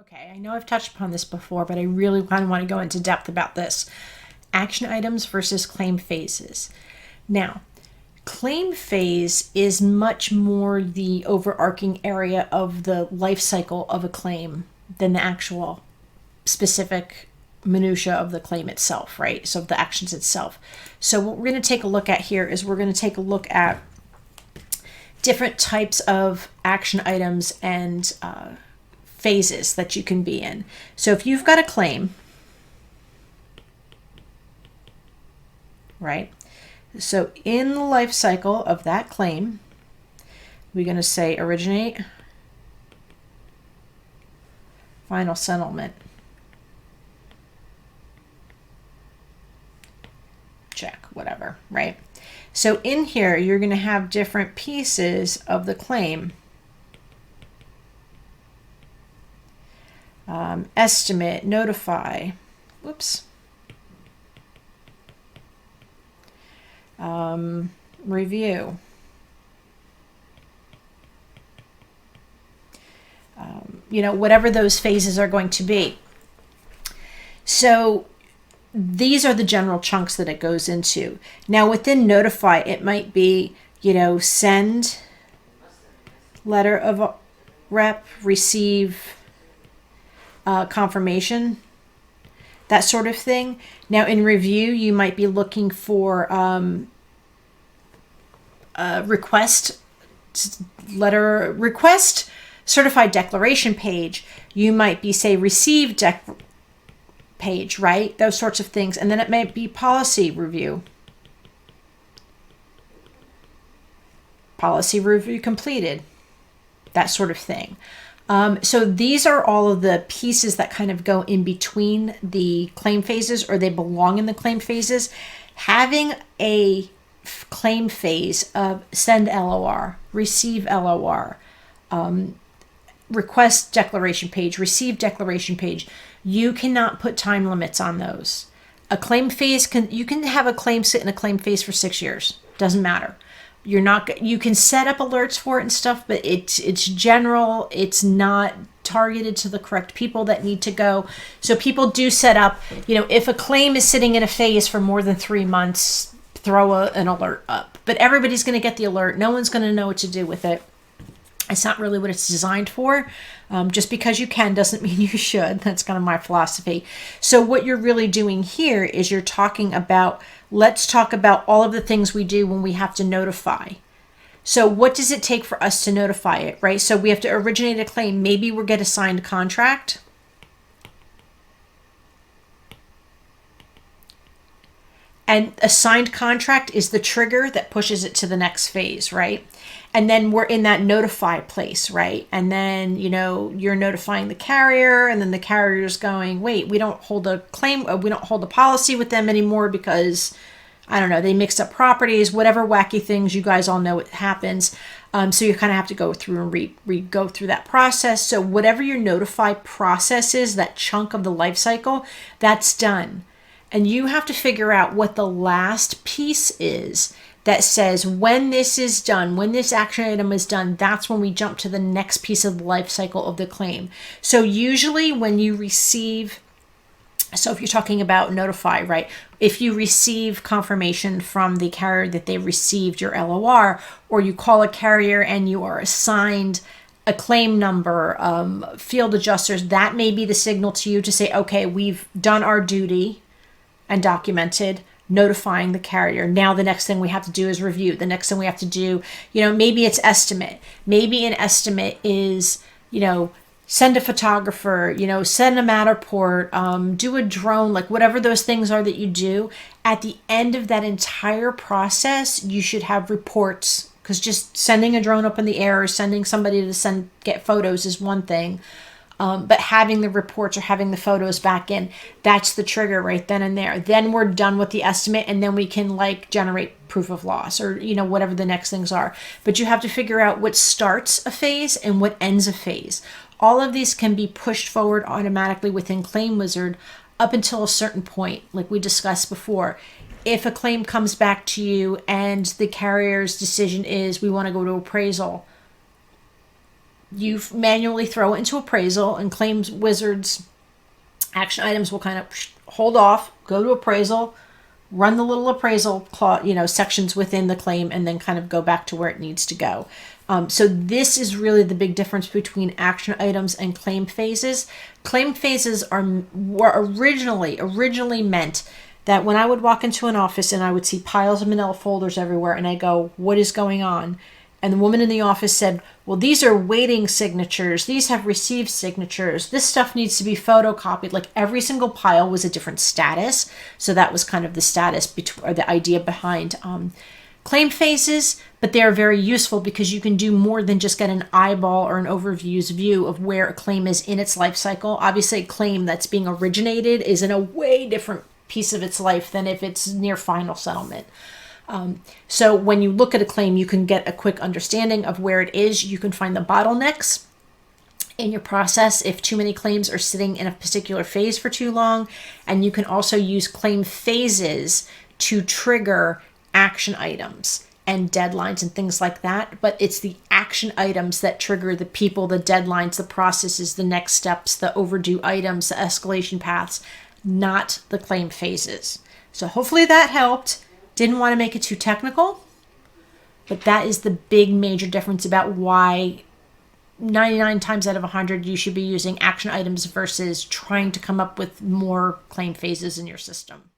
Okay, I know I've touched upon this before, but I really kind of want to go into depth about this. Action items versus claim phases. Now, claim phase is much more the overarching area of the life cycle of a claim than the actual specific minutia of the claim itself, right? So of the actions itself. So what we're going to take a look at here is we're going to take a look at different types of action items and phases that you can be in. So if you've got a claim, right? So in the life cycle of that claim, we're going to say originate, final settlement. Check, whatever, right? So in here, you're going to have different pieces of the claim. Estimate, notify, whoops, review, whatever those phases are going to be. So these are the general chunks that it goes into. Now within notify, it might be, send, letter of rep, receive, confirmation, that sort of thing. Now in review, you might be looking for request certified declaration page. You might be say receive page, right? Those sorts of things. And then it might be policy review completed, that sort of thing. So these are all of the pieces that kind of go in between the claim phases, or they belong in the claim phases. Having a claim phase of send LOR, receive LOR, request declaration page, receive declaration page, you cannot put time limits on those. A claim phase you can have a claim sit in a claim phase for 6 years. Doesn't matter. You can set up alerts for it and stuff, but it's general. It's not targeted to the correct people that need to go. So people do set up, if a claim is sitting in a phase for more than 3 months, throw an alert up. But everybody's going to get the alert. No one's going to know what to do with it. It's not really what it's designed for. Just because you can doesn't mean you should. That's kind of my philosophy. So what you're really doing here is you're talking about, let's talk about all of the things we do when we have to notify. So what does it take for us to notify it, right? So we have to originate a claim. Maybe we'll get a signed contract. And a signed contract is the trigger that pushes it to the next phase, right? And then we're in that notify place, right? And then, you're notifying the carrier, and then the carrier's going, wait, we don't hold a claim, we don't hold a policy with them anymore because, I don't know, they mixed up properties, whatever wacky things, you guys all know it happens. So you kind of have to go through and go through that process. So whatever your notify process is, that chunk of the life cycle, that's done. And you have to figure out what the last piece is that says when this is done, when this action item is done, that's when we jump to the next piece of the life cycle of the claim. So usually when you receive, so if you're talking about notify, right? If you receive confirmation from the carrier that they received your LOR, or you call a carrier and you are assigned a claim number, field adjusters, that may be the signal to you to say, okay, we've done our duty and documented, notifying the carrier. Now the next thing we have to do is review. The next thing we have to do, maybe it's estimate. Maybe an estimate is, send a photographer, send a Matterport, do a drone, like whatever those things are that you do. At the end of that entire process, you should have reports, because just sending a drone up in the air or sending somebody to get photos is one thing. But having the reports or having the photos back in, that's the trigger right then and there. Then we're done with the estimate, and then we can generate proof of loss or, whatever the next things are. But you have to figure out what starts a phase and what ends a phase. All of these can be pushed forward automatically within ClaimWizard up until a certain point, like we discussed before. If a claim comes back to you and the carrier's decision is we want to go to appraisal, you manually throw it into appraisal, and ClaimWizard's action items will kind of hold off, go to appraisal, run the little appraisal sections within the claim, and then kind of go back to where it needs to go. So this is really the big difference between action items and claim phases. Claim phases were originally meant that when I would walk into an office and I would see piles of manila folders everywhere, and I go, what is going on? And the woman in the office said, well, these are waiting signatures. These have received signatures. This stuff needs to be photocopied. Like every single pile was a different status. So that was kind of the status or the idea behind claim phases. But they are very useful because you can do more than just get an eyeball or an overview's view of where a claim is in its life cycle. Obviously, a claim that's being originated is in a way different piece of its life than if it's near final settlement. So when you look at a claim, you can get a quick understanding of where it is. You can find the bottlenecks in your process if too many claims are sitting in a particular phase for too long. And you can also use claim phases to trigger action items and deadlines and things like that. But it's the action items that trigger the people, the deadlines, the processes, the next steps, the overdue items, the escalation paths, not the claim phases. So hopefully that helped. Didn't want to make it too technical, but that is the big major difference about why 99 times out of 100 you should be using action items versus trying to come up with more claim phases in your system.